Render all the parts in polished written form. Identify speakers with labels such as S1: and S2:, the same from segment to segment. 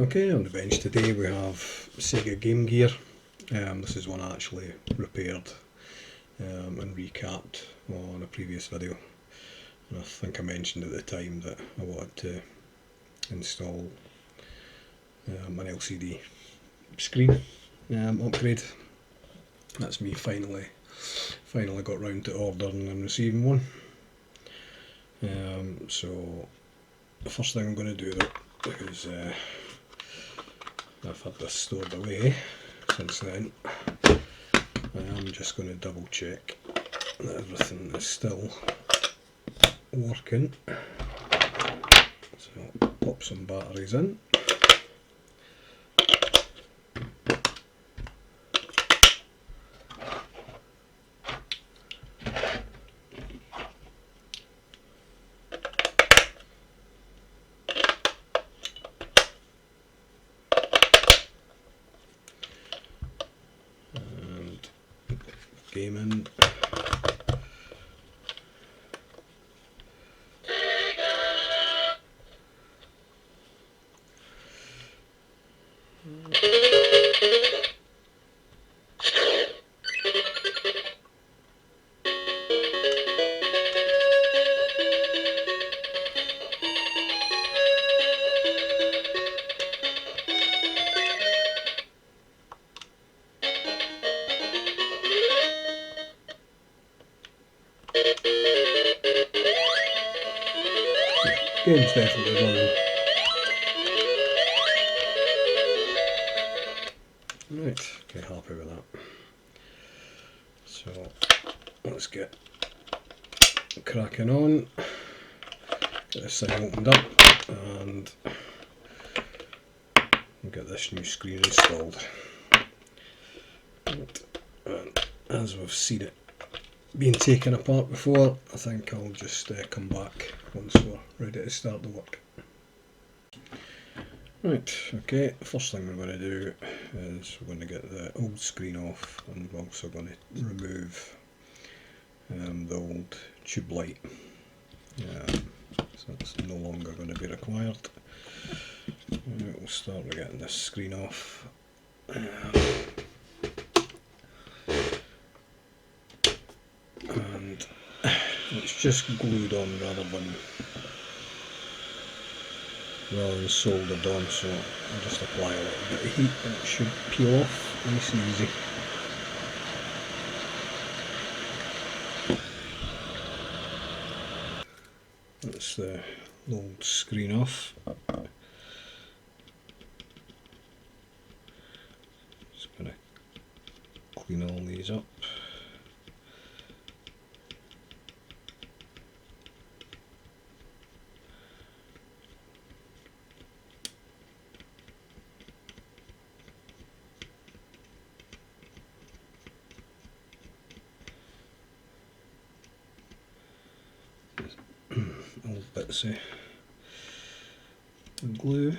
S1: Okay, on the bench today we have SEGA Game Gear. This is one I actually repaired and recapped on a previous video. And I think I mentioned at the time that I wanted to install an LCD screen upgrade. That's me finally got round to ordering and receiving one. So the first thing I'm going to do though, because I've had this stored away since then, I am just going to double check that everything is still working. So pop some batteries in. Gaming. Game's definitely running. Right, okay, happy with that. So let's get cracking on. Get this thing opened up and get this new screen installed. Right. And as we've seen it being taken apart before, I think I'll just come back once we're ready to start the work. Right, okay, the first thing we're going to do is we're going to get the old screen off, and we're also going to remove the old tube light. So that's no longer going to be required. We'll start with getting this screen off. And it's just glued on rather than soldered on, so I'll just apply a little bit of heat and it should peel off nice and easy. That's the old screen off. Just going to clean all these up. Old bits of glue.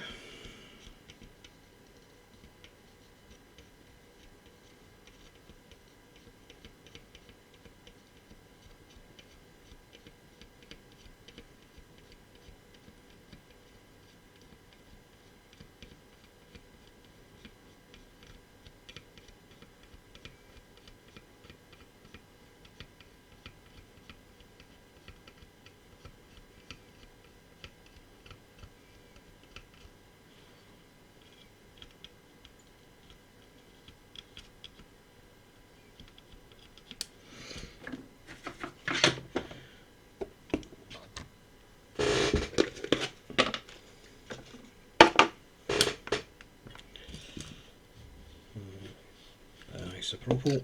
S1: Isopropyl.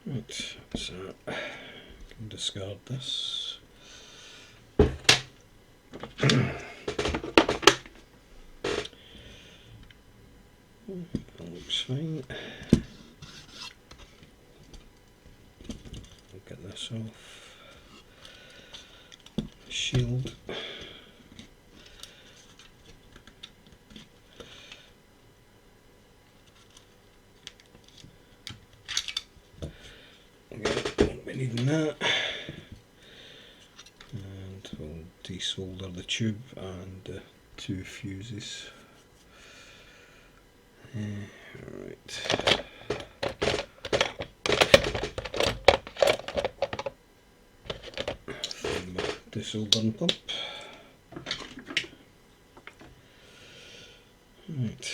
S1: Right, so I can discard this. That looks fine. I'll get this this off. Shield. Okay, won't be needing that. And we'll desolder the tube and the two fuses. Right. Find my desoldering pump. Right.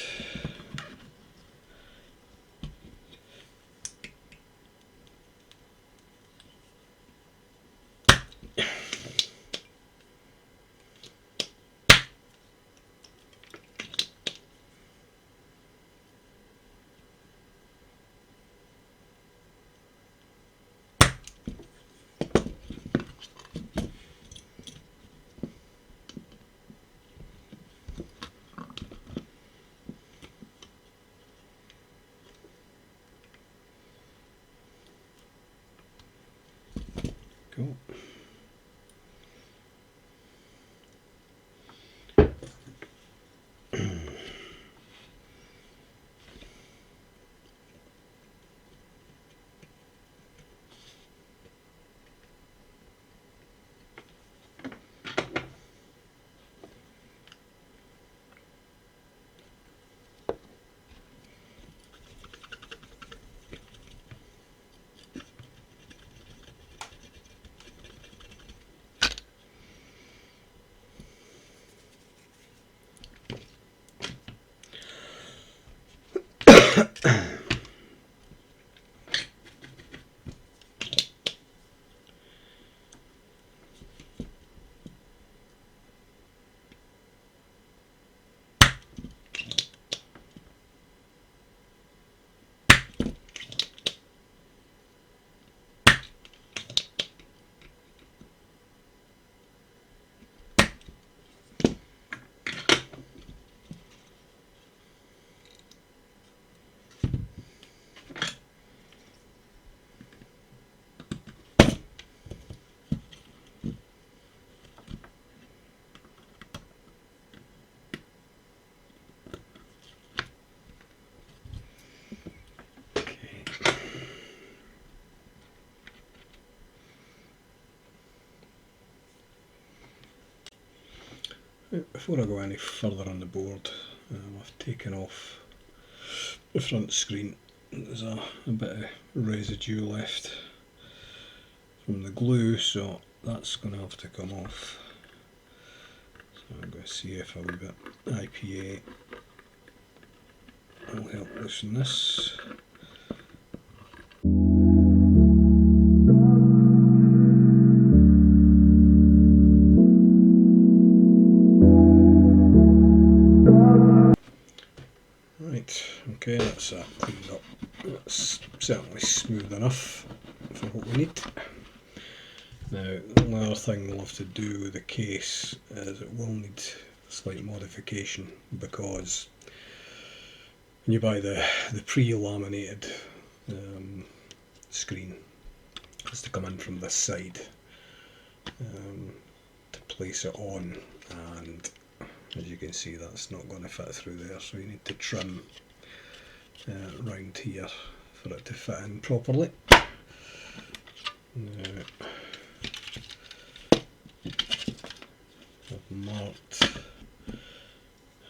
S1: Cool. Before I go any further on the board, I've taken off the front screen. There's a bit of residue left from the glue, so that's going to have to come off. So I'm going to see if a wee bit IPA will help loosen this. Okay, that's cleaned up. That's certainly smooth enough for what we need. Now, the only other thing we'll have to do with the case is it will need slight modification, because when you buy the pre-laminated screen, it has to come in from this side to place it on, and as you can see, that's not going to fit through there, so you need to trim round here for it to fit in properly. Now, I've marked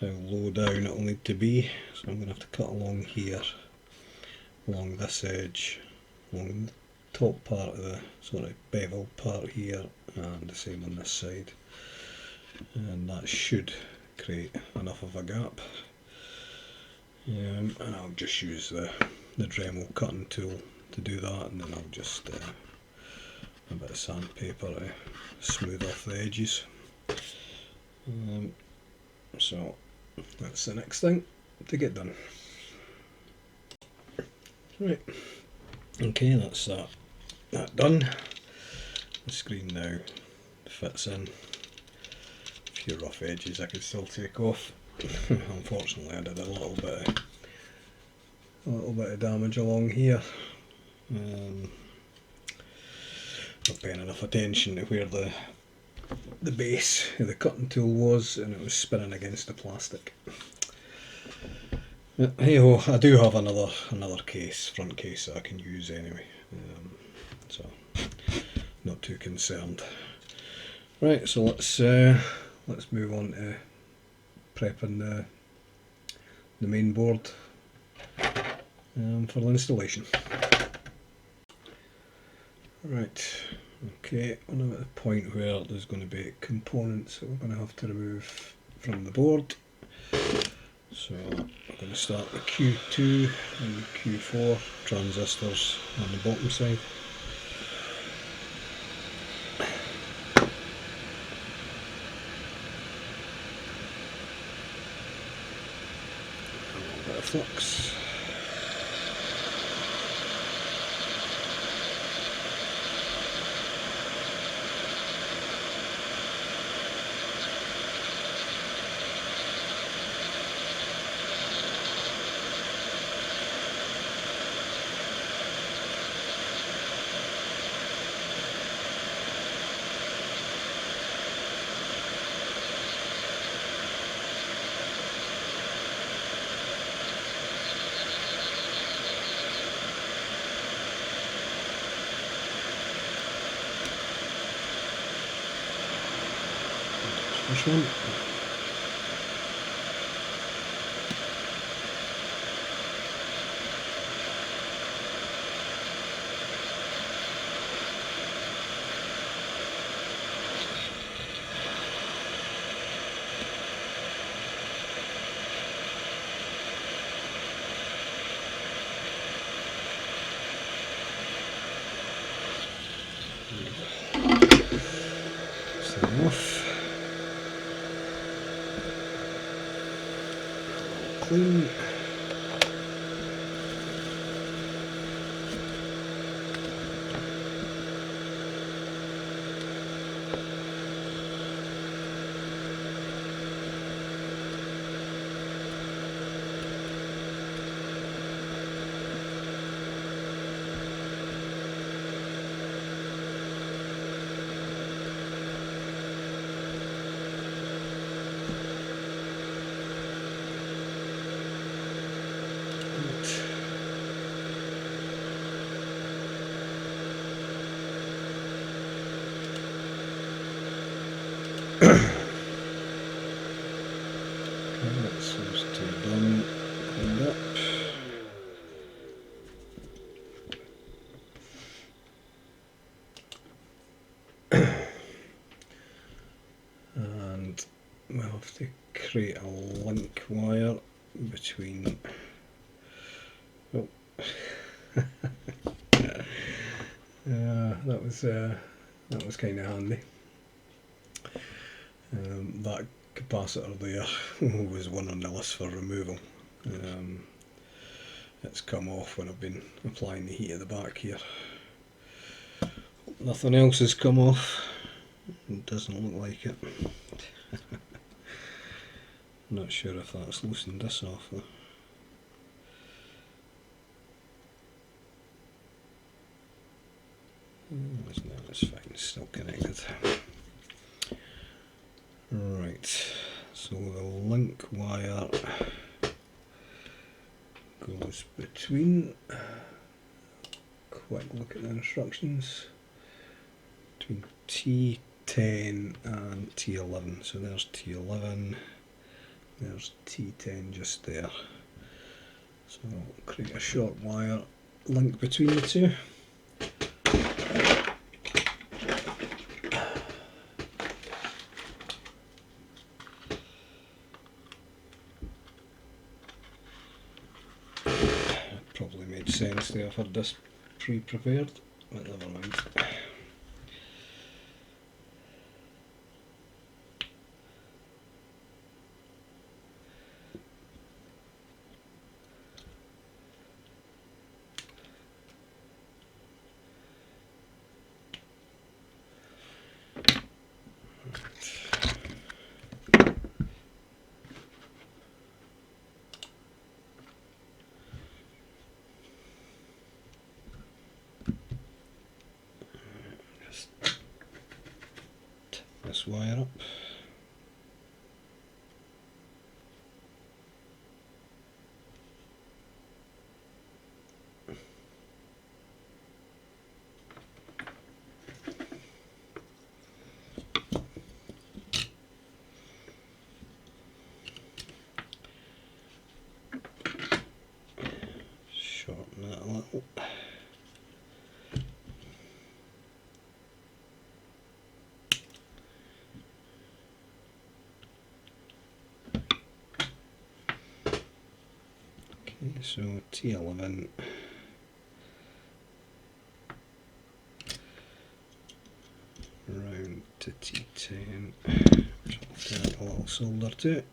S1: how low down it will need to be, so I'm going to have to cut along here, along this edge, along the top part of the sort of bevel part here, and the same on this side, and that should create enough of a gap. And I'll just use the Dremel cutting tool to do that, and then I'll just a bit of sandpaper to smooth off the edges. So that's the next thing to get done. Right, okay, that's that done. The screen now fits in. A few rough edges I could still take off. Unfortunately, I did a little bit of damage along here. not paying enough attention to where the base of the cutting tool was, and it was spinning against the plastic. Hey ho, I do have another case, front case, that I can use anyway, so not too concerned. Right, so let's move on to prepping the main board for the installation. Right, okay, I'm at the point where there's going to be components that we're going to have to remove from the board. So I'm going to start the Q2 and Q4 transistors on the bottom side. A little bit of flux. First one. Start off. Clean. That's those two done, cleaned up. And we'll have to create a link wire between. Oh, that was kind of handy. That capacitor there was one on the list for removal. It's come off when I've been applying the heat at the back here. Nothing else has come off. It doesn't look like it. Not sure if that's loosened this off though. No, it's fine, it's still connected. Right, so the link wire goes between, quick look at the instructions, between T10 and T11. So there's T11, there's T10 just there. So I'll create a short wire link between the two. Probably made sense to have had this pre-prepared, but never mind. this wire up. Shorten that a little. Okay, so T11 round to T10, which will add a little solder to it.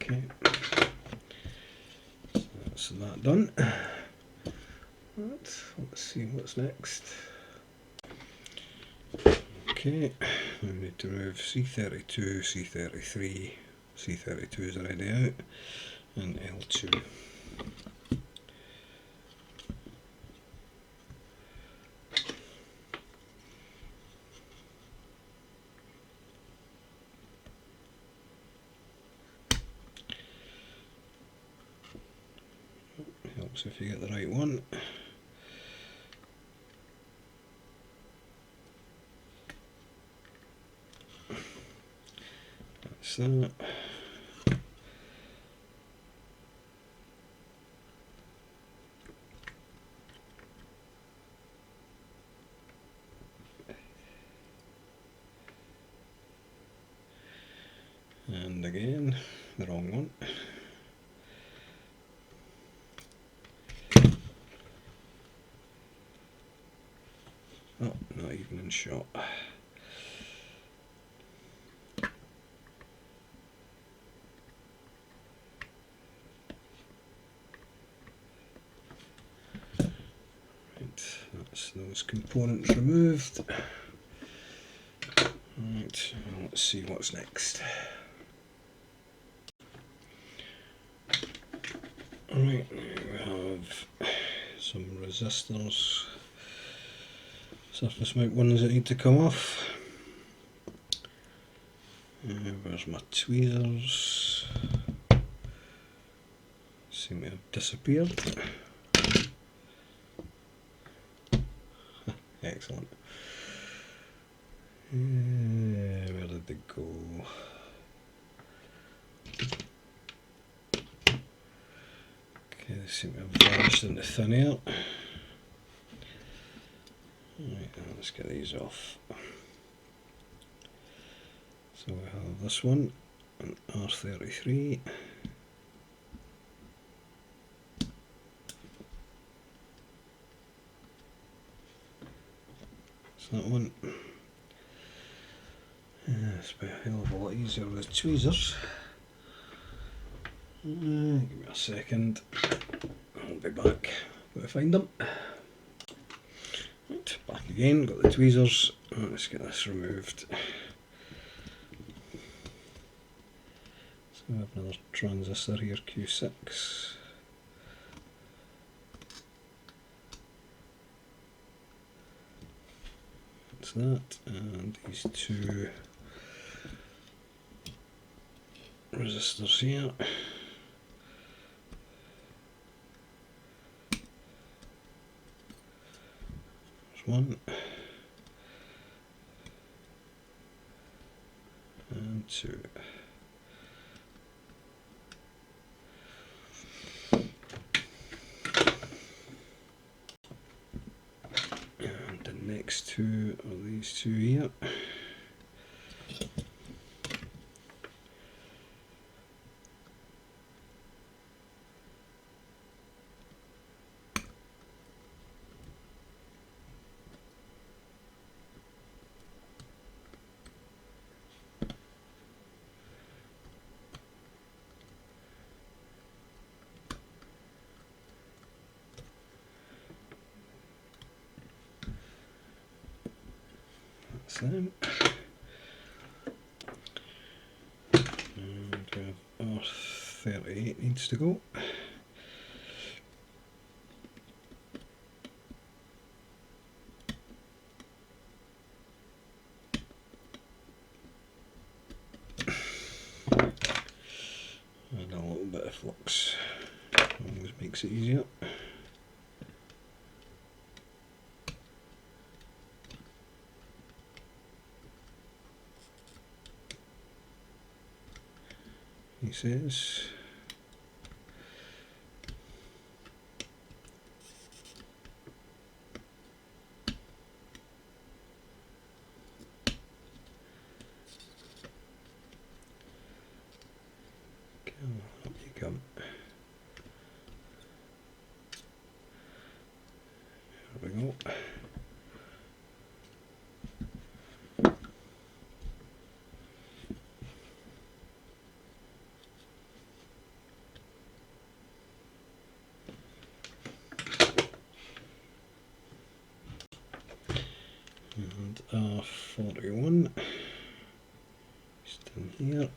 S1: Okay, so that's that done. Right, let's see what's next. Okay, we need to remove C32, C33, C32 is already out, and L2. Helps if you get the right one. That's that. And again, the wrong one. Oh, not even in shot. Right, that's those components removed. Right, let's see what's next. Right, we have some resistors, surface mount ones that need to come off. Where's my tweezers? Seem to have disappeared. Excellent. Where did they go? Okay, they seem to have vanished into thin air. Right, let's get these off. So we have this one, an R33. It's that one. It's a hell of a lot easier with tweezers. Give me a second, I'll be back when I find them. Right, back again, got the tweezers. Let's get this removed. So we have another transistor here, Q6. That's that, and these two resistors here. There's one. And two. And the next two are these two here. Them. 38 needs to go. And a little bit of flux always makes it easier. He says. Come on, up you come. There we go. And R41 just in here.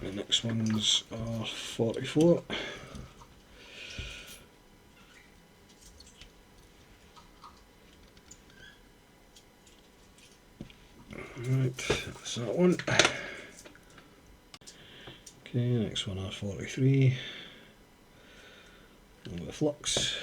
S1: The next one's R44. Right, that's that one. Okay, next one R43. A little bit of flux.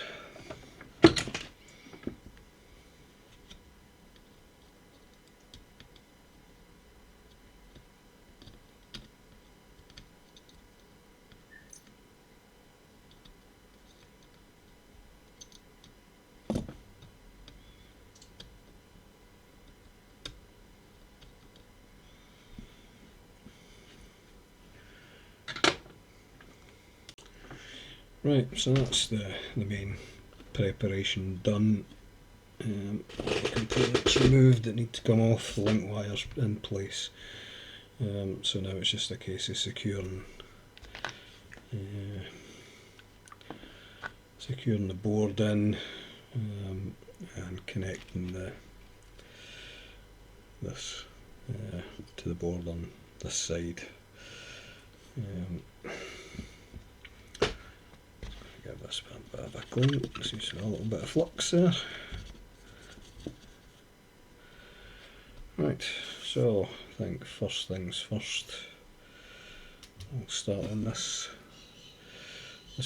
S1: Right, so that's the main preparation done. Components removed that need to come off, the link wires in place. So now it's just a case of securing the board in and connecting this to the board on this side. Give this a bit of a clean, see a little bit of flux there. Right, so I think first things first, I'll start on this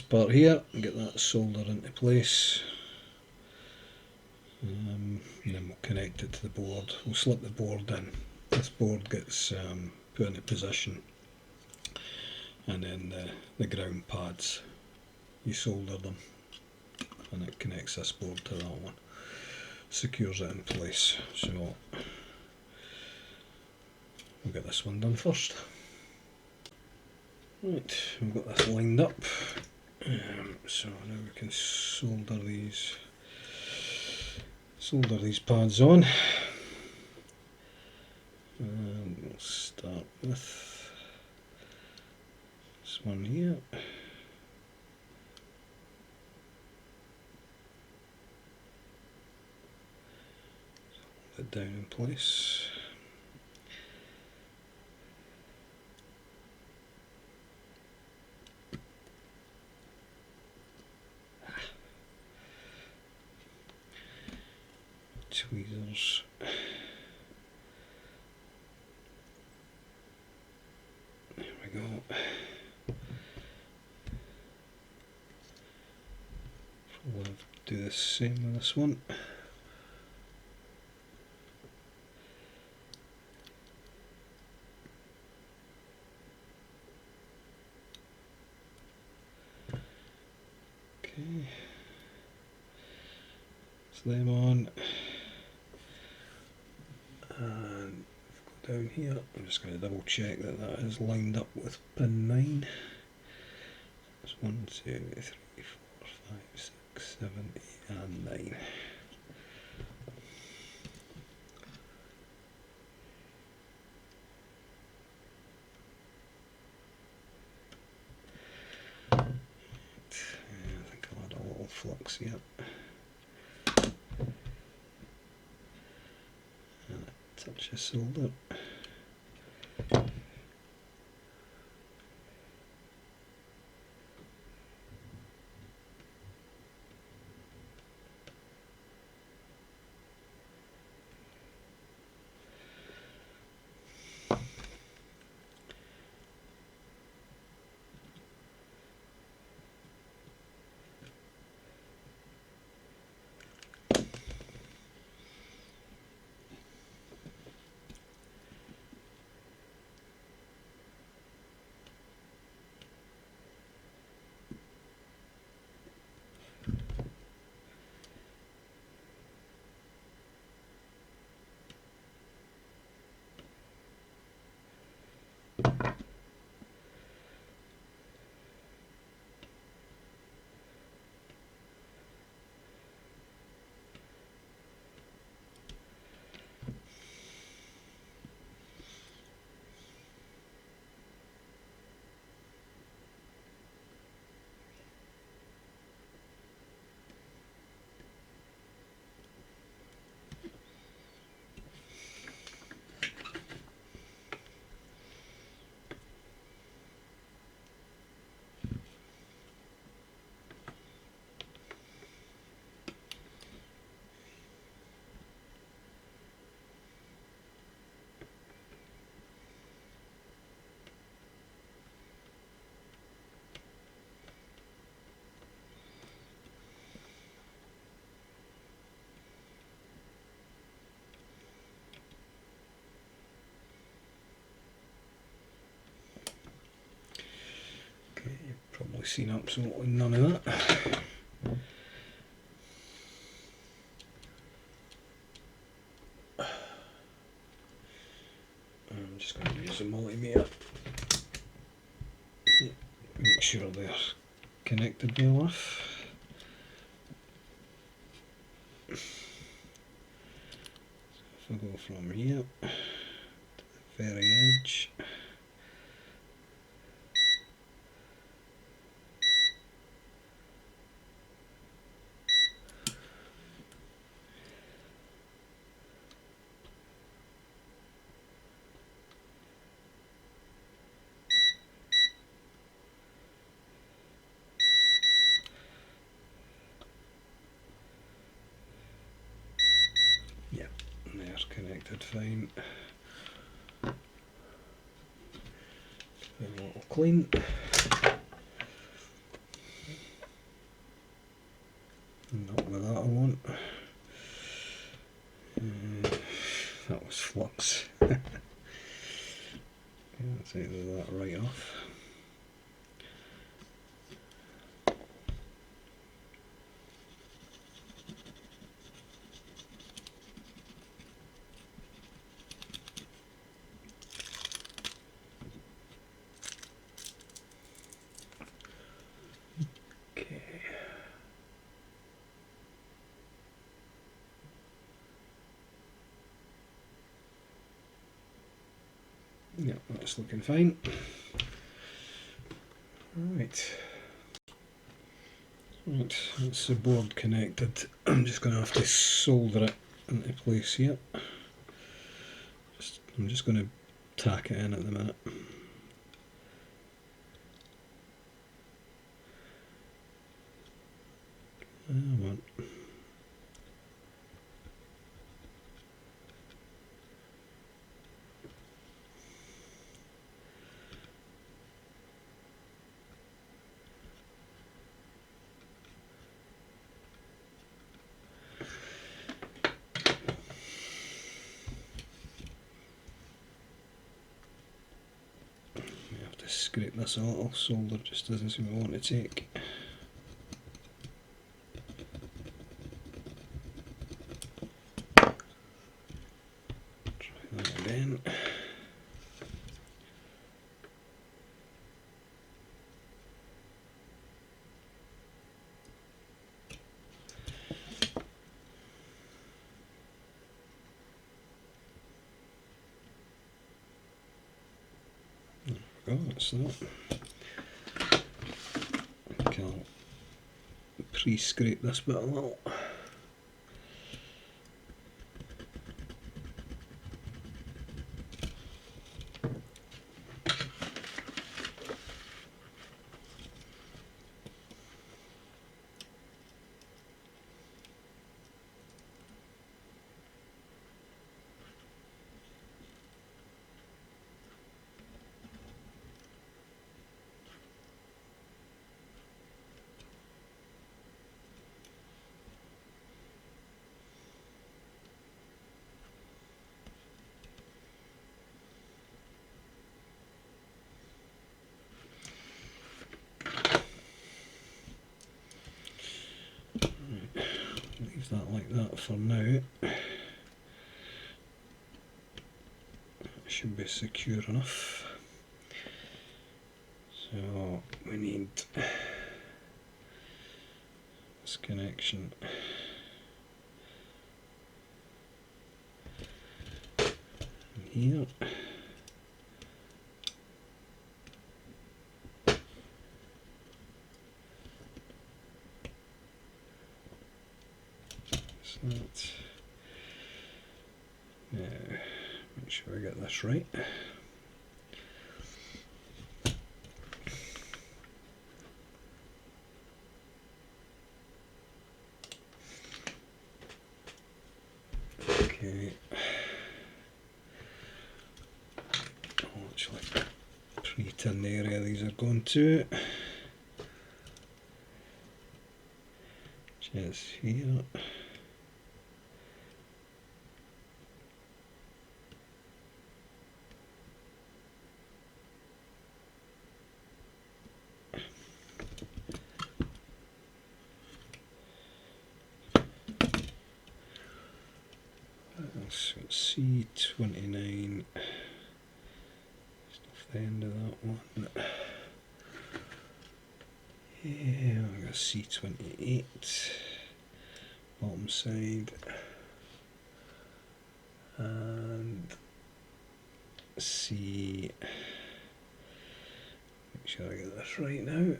S1: part here and get that soldered into place. And then we'll connect it to the board. We'll slip the board in. This board gets put into position, and then the ground pads, you solder them and it connects this board to that one, secures it in place. So we'll get this one done first. Right, we've got this lined up, so now we can solder these pads on. And we'll start with this one here. Hold it down in place. Tweezers. There we go. We'll do the same with this one. Okay. So them on. And go down here, I'm just going to double check that that is lined up with pin 9. So There's 1, 2, 3, 4, 5, 6, 7, 8 and 9. I think I'll add a little flux here. And a touch of solder. Probably seen absolutely none of that. I'm just going to use a multimeter. Make sure they're connected well enough. So if I go from here to the very edge. Yeah, they're connected fine. A little clean. Not with that I want. That was flux. Let's take that right off. Yeah, that's looking fine. Right, that's the board connected. I'm just going to have to solder it into place here. I'm just going to tack it in at the minute. Come on. Scrape this a little, solder just doesn't seem to want to take. Try that again. go, that's that. I think I'll pre-scrape this bit a little. Leave that like that for now. It should be secure enough. So we need this connection here. That. Now, make sure I get this right. Okay. I'll actually pre-tin the area these are going to. Which is here. So C29, just off the end of that one. Yeah, I got C28, bottom side, and C. Make sure I get this right now.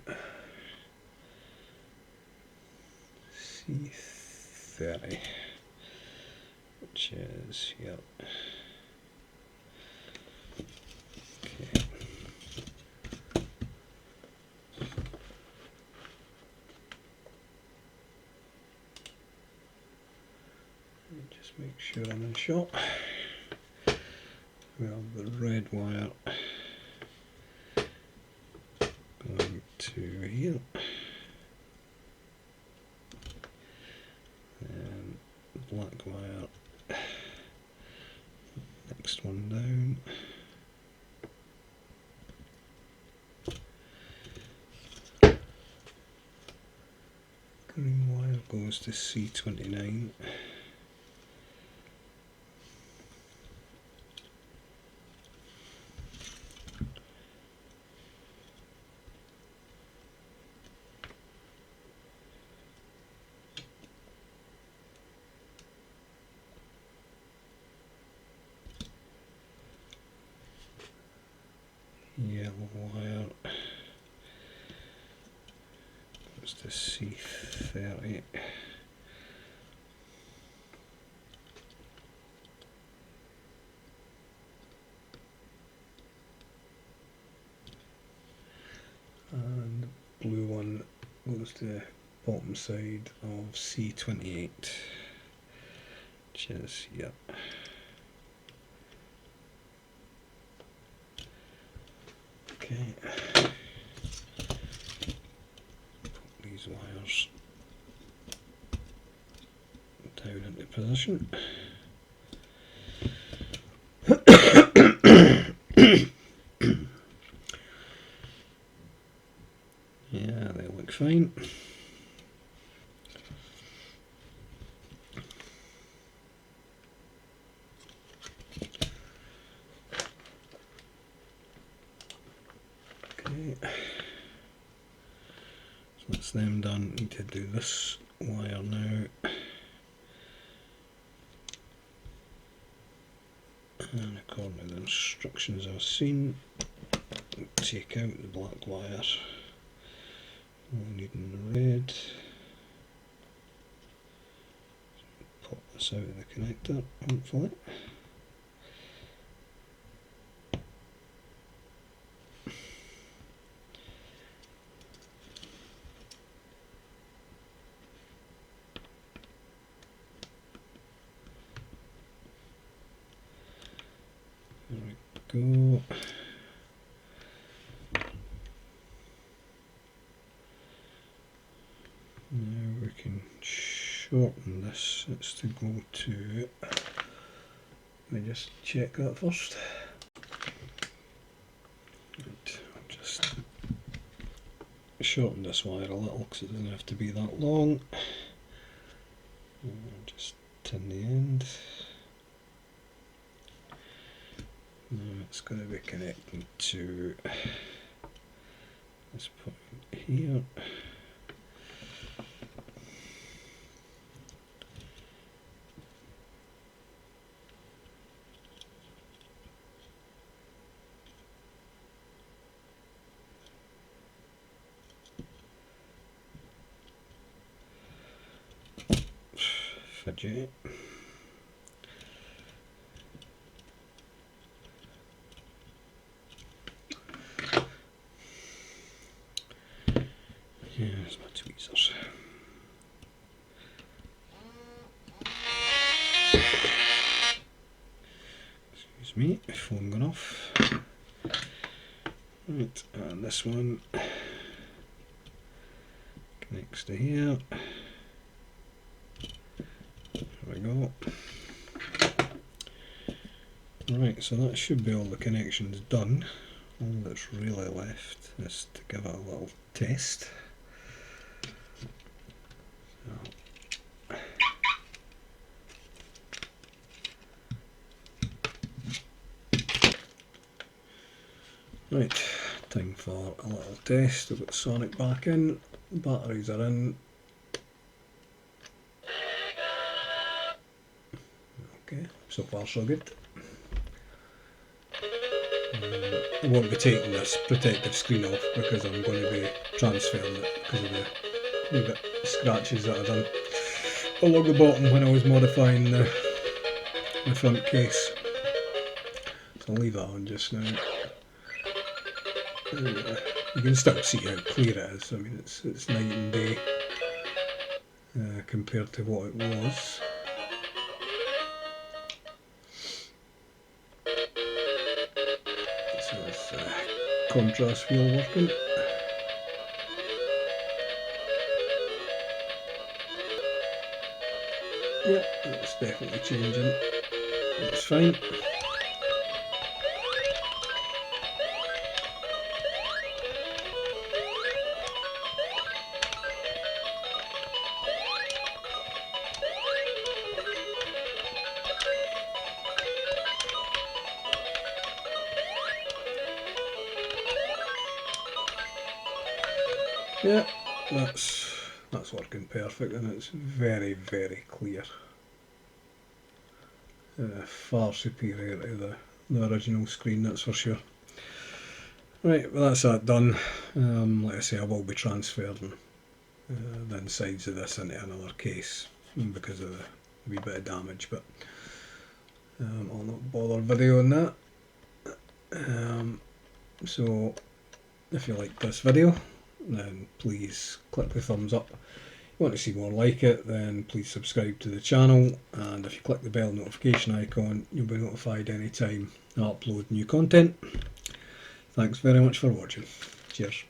S1: C30. Which is, yep. Okay. Just make sure I'm in shot. We have the red wire going to here. And the black wire next one down. Green wire goes to C29. Yellow wire goes to C30. And the blue one goes to the bottom side of C28, which is, yep. Okay, put these wires down into position. Yeah, they look fine. Okay, so that's them done. Need to do this wire now. And according to the instructions I've seen, take out the black wire. We need in the red. Pop this out of the connector, hopefully. There we go. Now we can shorten this. It's to go to. Let me just check that first. Right, I'll just shorten this wire a little because it doesn't have to be that long. Just tin the end. Now it's going to be connecting to this point here. Fidget. Here's my tweezers. Excuse me, phone gone off. Right, and this one connects to here. There we go. Right, so that should be all the connections done. All that's really left is to give it a little test. Right, time for a little test. We've got Sonic back in, batteries are in. Okay, so far so good. I won't be taking this protective screen off because I'm going to be transferring it because of the wee bit scratches that I've done along the bottom when I was modifying the front case. So I'll leave that on just now. You can still see how clear it is. I mean, it's night and day compared to what it was. So it's contrast wheel working. Yeah, it's definitely changing. It's fine. Yeah, that's working perfect, and it's very, very clear. Far superior to the original screen, that's for sure. Right, well that's that done. Like I say, I will be transferring the insides of this into another case because of the wee bit of damage, but I'll not bother videoing that. So if you like this video, then please click the thumbs up. If you want to see more like it, then please subscribe to the channel, and if you click the bell notification icon, you'll be notified anytime I upload new content. Thanks very much for watching. Cheers.